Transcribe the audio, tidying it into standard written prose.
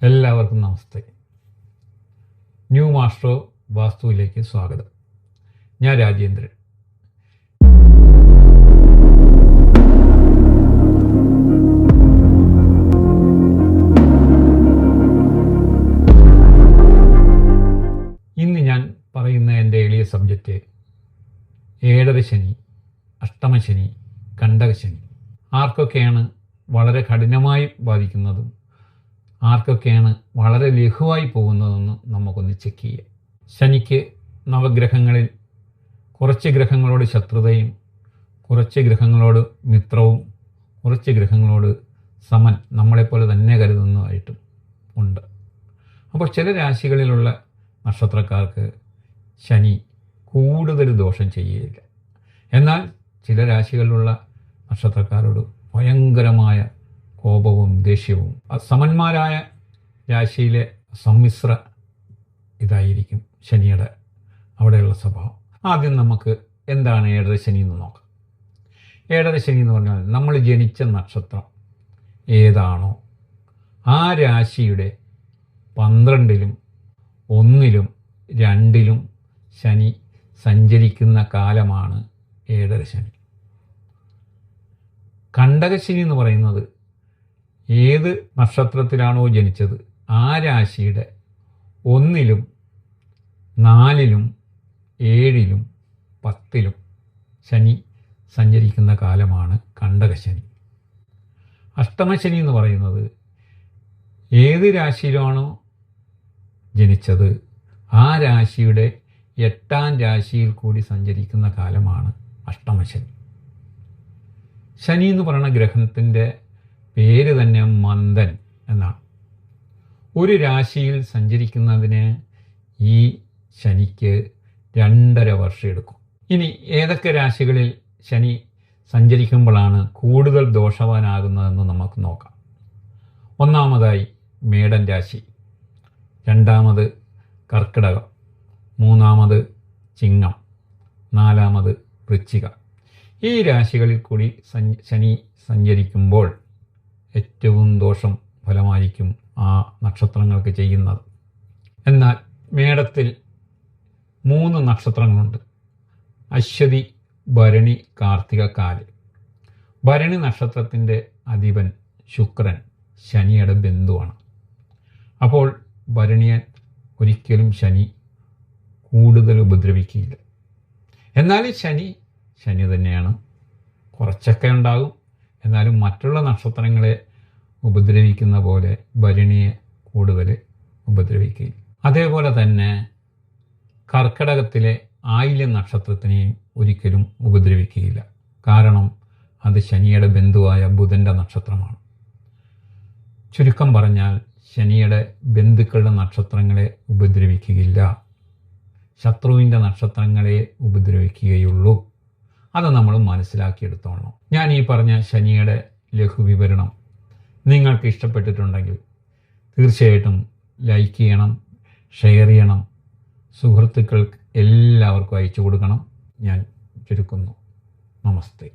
എല്ലാവർക്കും നമസ്തേ. New master വാസ്തുവിലേക്ക് സ്വാഗതം. ഞാൻ രാജേന്ദ്രൻ. ഇന്ന് ഞാൻ പറയുന്ന എൻ്റെ എളിയ സബ്ജക്റ്റ് ഏഴരശനി, അഷ്ടമശനി, കണ്ടകശനി. ആർക്കൊക്കെയാണ് വളരെ കഠിനമായി ബാധിക്കുന്നതും ആർക്കൊക്കെയാണ് വളരെ ലഘുവായി പോകുന്നതെന്ന് നമുക്കൊന്ന് ചെക്ക് ചെയ്യാം. ശനിക്ക് നവഗ്രഹങ്ങളിൽ കുറച്ച് ഗ്രഹങ്ങളോട് ശത്രുതയും കുറച്ച് ഗ്രഹങ്ങളോട് മിത്രവും കുറച്ച് ഗ്രഹങ്ങളോട് സമൻ, നമ്മളെപ്പോലെ തന്നെ കരുതുന്നതായിട്ടും ഉണ്ട്. അപ്പോൾ ചില രാശികളിലുള്ള നക്ഷത്രക്കാർക്ക് ശനി കൂടുതൽ ദോഷം ചെയ്യുകയില്ല. എന്നാൽ ചില രാശികളിലുള്ള നക്ഷത്രക്കാരോട് ഭയങ്കരമായ കോപവും ദേഷ്യവും. സമന്മാരായ രാശിയിലെ സമ്മിശ്ര ഇതായിരിക്കും ശനിയുടെ അവിടെയുള്ള സ്വഭാവം. ആദ്യം നമുക്ക് എന്താണ് ഏഴരശനി എന്ന് നോക്കാം. ഏഴരശനി എന്ന് പറഞ്ഞാൽ നമ്മൾ ജനിച്ച നക്ഷത്രം ഏതാണോ ആ രാശിയുടെ 12-ലും 1-ലും 2-ലും ശനി സഞ്ചരിക്കുന്ന കാലമാണ് ഏഴരശനി. കണ്ടകശനി എന്ന് പറയുന്നത് ഏത് നക്ഷത്രത്തിലാണോ ജനിച്ചത് ആ രാശിയുടെ 1-ലും 4-ലും 7-ലും 10-ലും ശനി സഞ്ചരിക്കുന്ന കാലമാണ് കണ്ടകശനി. അഷ്ടമശനി എന്ന് പറയുന്നത് ഏത് രാശിയിലാണോ ജനിച്ചത് ആ രാശിയുടെ 8-ാം രാശിയിൽ കൂടി സഞ്ചരിക്കുന്ന കാലമാണ് അഷ്ടമശനി. ശനി എന്ന് പറയുന്ന ഗ്രഹത്തിൻ്റെ പേര് തന്നെ മന്ദൻ എന്നാണ്. ഒരു രാശിയിൽ സഞ്ചരിക്കുന്നതിന് ഈ ശനിക്ക് 2.5 വർഷം എടുക്കും. ഇനി ഏതൊക്കെ രാശികളിൽ ശനി സഞ്ചരിക്കുമ്പോഴാണ് കൂടുതൽ ദോഷവാനാകുന്നതെന്ന് നമുക്ക് നോക്കാം. ഒന്നാമതായി മേടൻ രാശി, രണ്ടാമത് കർക്കിടകം, മൂന്നാമത് ചിങ്ങം, നാലാമത് വൃശ്ചിക. ഈ രാശികളിൽ കൂടി ശനി സഞ്ചരിക്കുമ്പോൾ ഏറ്റവും ദോഷം ഫലമായിരിക്കും ആ നക്ഷത്രങ്ങൾക്ക് ചെയ്യുന്നത്. എന്നാൽ മേടത്തിൽ 3 നക്ഷത്രങ്ങളുണ്ട്: അശ്വതി, ഭരണി, കാർത്തിക, കാല്. ഭരണി നക്ഷത്രത്തിൻ്റെ അധിപൻ ശുക്രൻ ശനിയുടെ ബന്ധുവാണ്. അപ്പോൾ ഭരണിയെ ഒരിക്കലും ശനി കൂടുതൽ ഉപദ്രവിക്കുകയില്ല. എന്നാൽ ശനി തന്നെയാണ്. കുറച്ചൊക്കെ ഉണ്ടാകും, എന്നാലും മറ്റുള്ള നക്ഷത്രങ്ങളെ ഉപദ്രവിക്കുന്ന പോലെ ഭരണിയെ കൂടുതൽ ഉപദ്രവിക്കുകയില്ല. അതേപോലെ തന്നെ കർക്കിടകത്തിലെ ആയില്യം നക്ഷത്രത്തിനെയും ഒരിക്കലും ഉപദ്രവിക്കുകയില്ല. കാരണം അത് ശനിയുടെ ബന്ധുവായ ബുധൻ്റെ നക്ഷത്രമാണ്. ചുരുക്കം പറഞ്ഞാൽ ശനിയുടെ ബന്ധുക്കളുടെ നക്ഷത്രങ്ങളെ ഉപദ്രവിക്കുകയില്ല, ശത്രുവിൻ്റെ നക്ഷത്രങ്ങളെ ഉപദ്രവിക്കുകയുള്ളൂ. അത് നമ്മൾ മനസ്സിലാക്കിയെടുത്തോളണം. ഞാൻ ഈ പറഞ്ഞ ശനിയുടെ ലഘുവിവരണം നിങ്ങൾക്ക് ഇഷ്ടപ്പെട്ടിട്ടുണ്ടെങ്കിൽ തീർച്ചയായിട്ടും ലൈക്ക് ചെയ്യണം, ഷെയർ ചെയ്യണം, സുഹൃത്തുക്കൾക്ക് എല്ലാവർക്കും അയച്ചു കൊടുക്കണം. ഞാൻ ചുരുക്കുന്നു. നമസ്തേ.